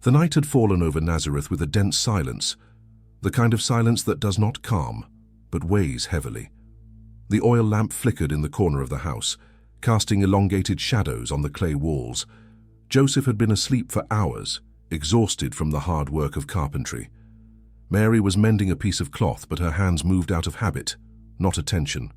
The night had fallen over Nazareth with a dense silence, the kind of silence that does not calm, but weighs heavily. The oil lamp flickered in the corner of the house, casting elongated shadows on the clay walls. Joseph had been asleep for hours, exhausted from the hard work of carpentry. Mary was mending a piece of cloth, but her hands moved out of habit, not attention.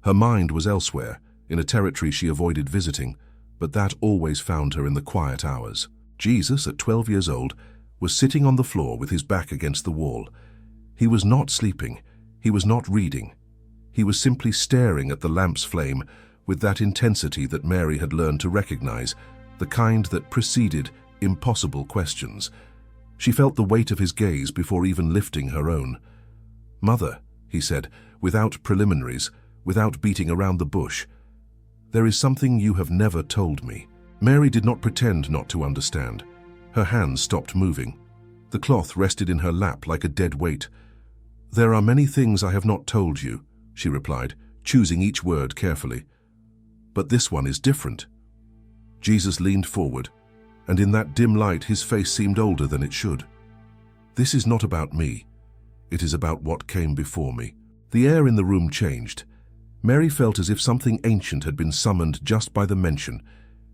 Her mind was elsewhere, in a territory she avoided visiting, but that always found her in the quiet hours. Jesus, at 12 years old, was sitting on the floor with his back against the wall. He was not sleeping, he was not reading. He was simply staring at the lamp's flame with that intensity that Mary had learned to recognize, the kind that preceded impossible questions. She felt the weight of his gaze before even lifting her own. "Mother," he said, without preliminaries, without beating around the bush, "there is something you have never told me." Mary did not pretend not to understand. Her hands stopped moving. The cloth rested in her lap like a dead weight. "There are many things I have not told you," she replied, choosing each word carefully. "But this one is different." Jesus leaned forward, and in that dim light his face seemed older than it should. "This is not about me. It is about what came before me." The air in the room changed. Mary felt as if something ancient had been summoned just by the mention.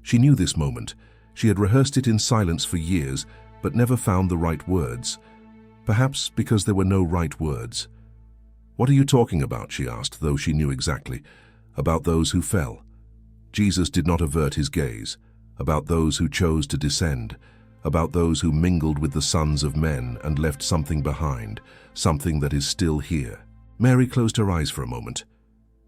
She knew this moment. She had rehearsed it in silence for years, but never found the right words. Perhaps because there were no right words. "What are you talking about?" she asked, though she knew exactly. "About those who fell." Jesus did not avert his gaze. About those who chose to descend. About those who mingled with the sons of men and left something behind, something that is still here. Mary closed her eyes for a moment.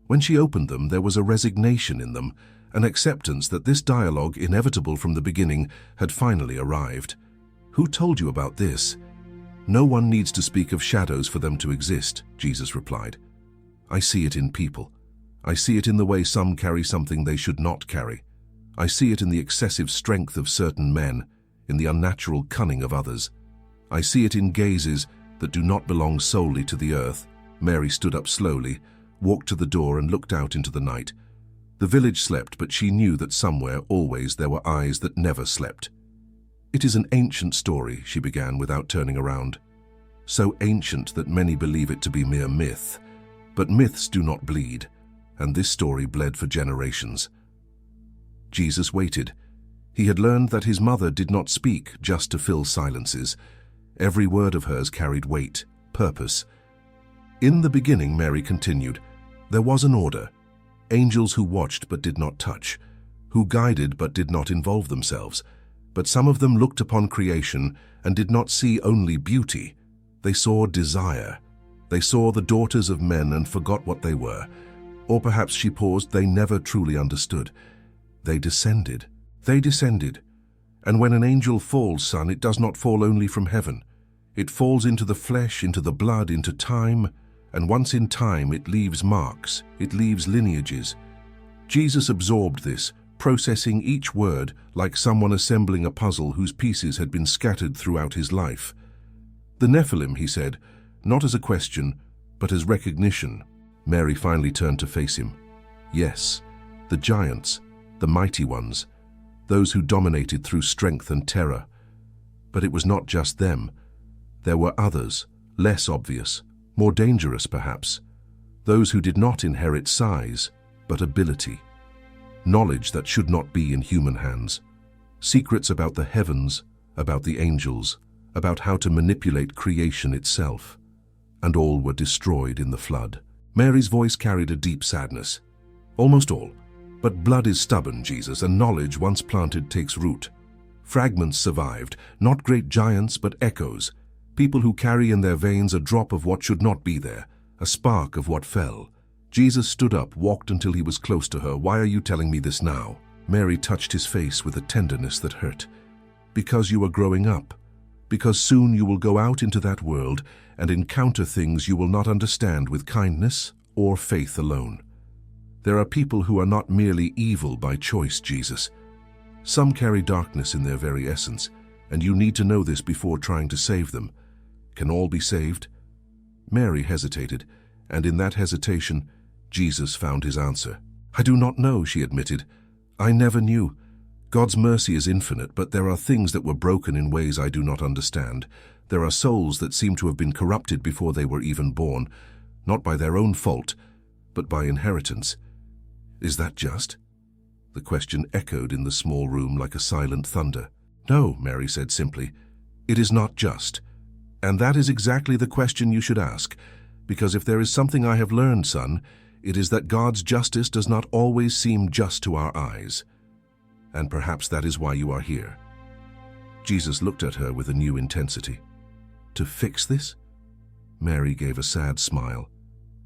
When she opened them, there was a resignation in them, an acceptance that this dialogue, inevitable from the beginning, had finally arrived. "Who told you about this?" "No one needs to speak of shadows for them to exist," Jesus replied. "I see it in people. I see it in the way some carry something they should not carry. I see it in the excessive strength of certain men, in the unnatural cunning of others. I see it in gazes that do not belong solely to the earth." Mary stood up slowly, walked to the door and looked out into the night. The village slept, but she knew that somewhere, always, there were eyes that never slept. "It is an ancient story," she began without turning around. "So ancient that many believe it to be mere myth. But myths do not bleed, and this story bled for generations." Jesus waited. He had learned that his mother did not speak just to fill silences. Every word of hers carried weight, purpose. "In the beginning," Mary continued, "there was an order. Angels who watched but did not touch, who guided but did not involve themselves. But some of them looked upon creation and did not see only beauty. They saw desire. They saw the daughters of men and forgot what they were. Or perhaps," she paused, "they never truly understood. They descended. They descended. And when an angel falls, son, it does not fall only from heaven. It falls into the flesh, into the blood, into time, and once in time it leaves marks, it leaves lineages." Jesus absorbed this, processing each word like someone assembling a puzzle whose pieces had been scattered throughout his life. "The Nephilim," he said, not as a question, but as recognition. Mary finally turned to face him. "Yes, the giants, the mighty ones, those who dominated through strength and terror. But it was not just them. There were others, less obvious, more dangerous perhaps, those who did not inherit size, but ability. Knowledge that should not be in human hands. Secrets about the heavens, about the angels, about how to manipulate creation itself. And all were destroyed in the flood." Mary's voice carried a deep sadness. "Almost all. But blood is stubborn, Jesus, and knowledge once planted takes root. Fragments survived, not great giants, but echoes. People who carry in their veins a drop of what should not be there, a spark of what fell." Jesus stood up, walked until he was close to her. "Why are you telling me this now?" Mary touched his face with a tenderness that hurt. "Because you are growing up. Because soon you will go out into that world and encounter things you will not understand with kindness or faith alone. There are people who are not merely evil by choice, Jesus. Some carry darkness in their very essence, and you need to know this before trying to save them. Can all be saved?" Mary hesitated, and in that hesitation, Jesus found his answer. "I do not know," she admitted. "I never knew. God's mercy is infinite, but there are things that were broken in ways I do not understand. There are souls that seem to have been corrupted before they were even born, not by their own fault, but by inheritance. Is that just? The question echoed in the small room like a silent thunder. No, Mary said simply. It is not just. And that is exactly the question you should ask, because if there is something I have learned, son, it is that God's justice does not always seem just to our eyes. And perhaps that is why you are here. Jesus looked at her with a new intensity. To fix this? Mary gave a sad smile.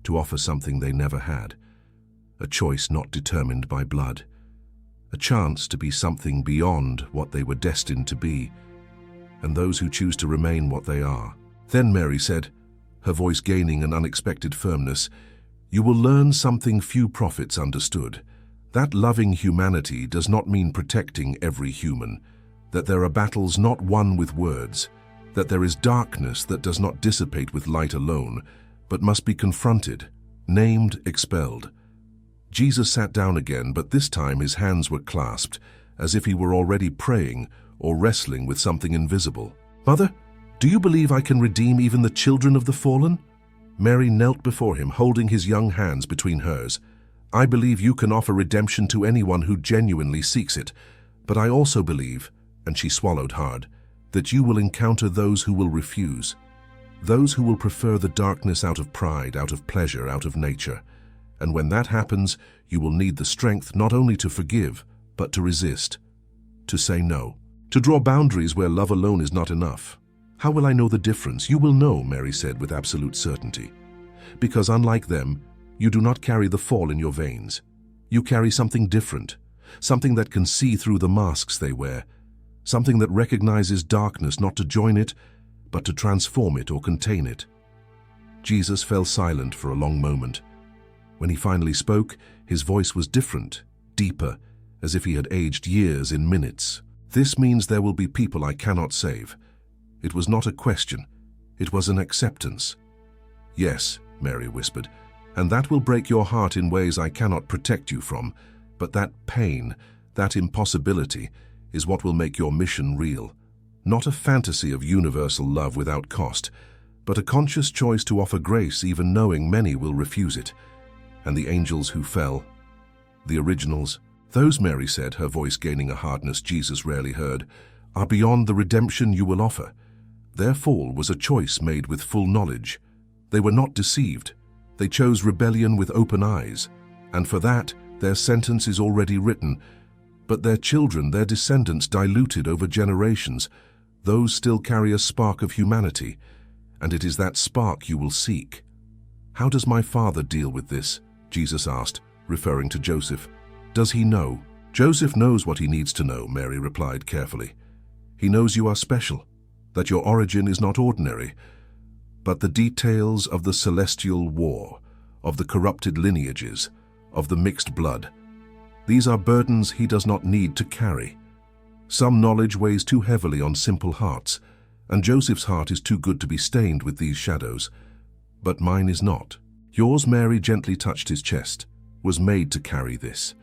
To offer something they never had. A choice not determined by blood. A chance to be something beyond what they were destined to be, and those who choose to remain what they are. Then Mary said, her voice gaining an unexpected firmness, "You will learn something few prophets understood. That loving humanity does not mean protecting every human, that there are battles not won with words, that there is darkness that does not dissipate with light alone, but must be confronted, named, expelled." Jesus sat down again, but this time his hands were clasped, as if he were already praying or wrestling with something invisible. "Mother, do you believe I can redeem even the children of the fallen?" Mary knelt before him, holding his young hands between hers. "I believe you can offer redemption to anyone who genuinely seeks it, but I also believe," and she swallowed hard, "that you will encounter those who will refuse, those who will prefer the darkness out of pride, out of pleasure, out of nature. And when that happens, you will need the strength not only to forgive, but to resist, to say no, to draw boundaries where love alone is not enough. How will I know the difference? You will know," Mary said with absolute certainty. "Because unlike them, you do not carry the fall in your veins. You carry something different, something that can see through the masks they wear, something that recognizes darkness not to join it, but to transform it or contain it." Jesus fell silent for a long moment. When he finally spoke, his voice was different, deeper, as if he had aged years in minutes. "This means there will be people I cannot save." It was not a question, it was an acceptance. "Yes," Mary whispered, "and that will break your heart in ways I cannot protect you from, but that pain, that impossibility, is what will make your mission real. Not a fantasy of universal love without cost, but a conscious choice to offer grace even knowing many will refuse it. And the angels who fell, the originals, those," Mary said, her voice gaining a hardness Jesus rarely heard, "are beyond the redemption you will offer. Their fall was a choice made with full knowledge. They were not deceived. They chose rebellion with open eyes, and for that, their sentence is already written. But their children, their descendants diluted over generations, those still carry a spark of humanity, and it is that spark you will seek." "How does my father deal with this?" Jesus asked, referring to Joseph. "Does he know?" "Joseph knows what he needs to know," Mary replied carefully. "He knows you are special, that your origin is not ordinary, but the details of the celestial war, of the corrupted lineages, of the mixed blood. These are burdens he does not need to carry. Some knowledge weighs too heavily on simple hearts, and Joseph's heart is too good to be stained with these shadows. But mine is not. Yours," Mary gently touched his chest, "was made to carry this,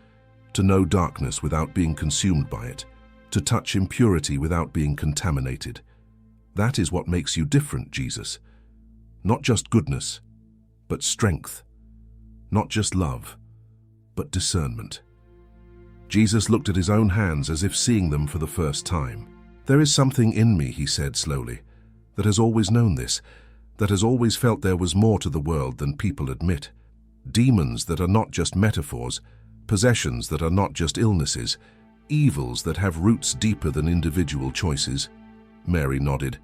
to know darkness without being consumed by it, to touch impurity without being contaminated. That is what makes you different, Jesus. Not just goodness, but strength. Not just love, but discernment." Jesus looked at his own hands as if seeing them for the first time. "There is something in me," he said slowly, "that has always known this, that has always felt there was more to the world than people admit. Demons that are not just metaphors, possessions that are not just illnesses, evils that have roots deeper than individual choices." Mary nodded.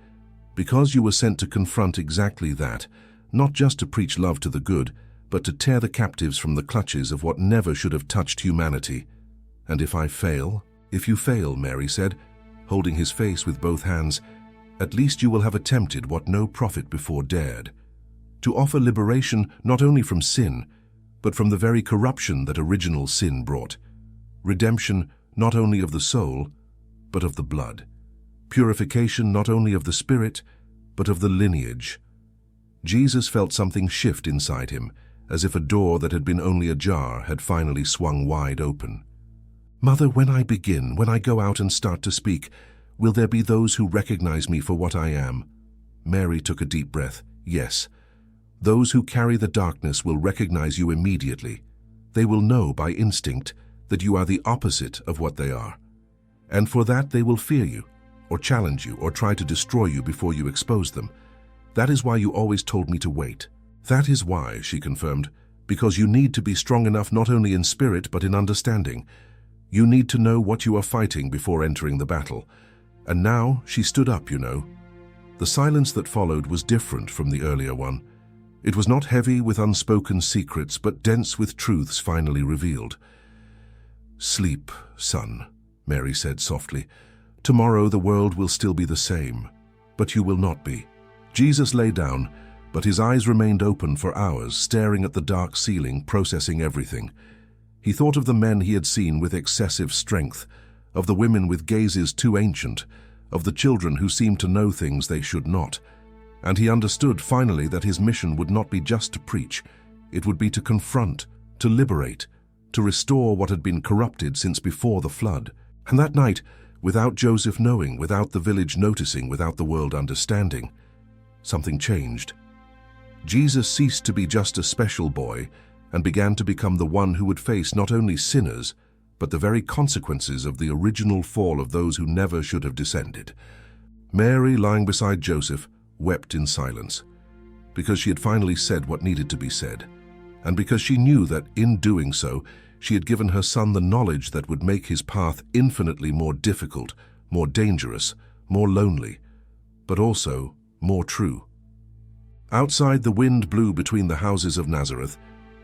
"Because you were sent to confront exactly that, not just to preach love to the good, but to tear the captives from the clutches of what never should have touched humanity. And if I fail?" "If you fail," Mary said, holding his face with both hands, "at least you will have attempted what no prophet before dared. To offer liberation not only from sin, but from the very corruption that original sin brought. Redemption not only of the soul, but of the blood. Purification not only of the spirit, but of the lineage." Jesus felt something shift inside him, as if a door that had been only ajar had finally swung wide open. Mother, when I begin, when I go out and start to speak, will there be those who recognize me for what I am? Mary took a deep breath. Yes. Those who carry the darkness will recognize you immediately. They will know by instinct that you are the opposite of what they are. And for that they will fear you, or challenge you, or try to destroy you before you expose them. That is why you always told me to wait. That is why, she confirmed, because you need to be strong enough not only in spirit but in understanding. You need to know what you are fighting before entering the battle. And now she stood up, you know. The silence that followed was different from the earlier one. It was not heavy with unspoken secrets, but dense with truths finally revealed. Sleep, son, Mary said softly. Tomorrow the world will still be the same, but you will not be. Jesus lay down, but his eyes remained open for hours, staring at the dark ceiling, processing everything. He thought of the men he had seen with excessive strength, of the women with gazes too ancient, of the children who seemed to know things they should not. And he understood finally that his mission would not be just to preach. It would be to confront, to liberate, to restore what had been corrupted since before the flood. And that night, without Joseph knowing, without the village noticing, without the world understanding, something changed. Jesus ceased to be just a special boy and began to become the one who would face not only sinners, but the very consequences of the original fall of those who never should have descended. Mary, lying beside Joseph, wept in silence, because she had finally said what needed to be said, and because she knew that in doing so, she had given her son the knowledge that would make his path infinitely more difficult, more dangerous, more lonely, but also more true. Outside, the wind blew between the houses of Nazareth,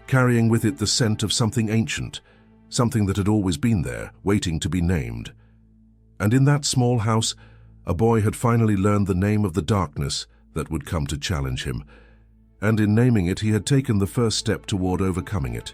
carrying with it the scent of something ancient, something that had always been there, waiting to be named. And in that small house, a boy had finally learned the name of the darkness that would come to challenge him, and in naming it he had taken the first step toward overcoming it.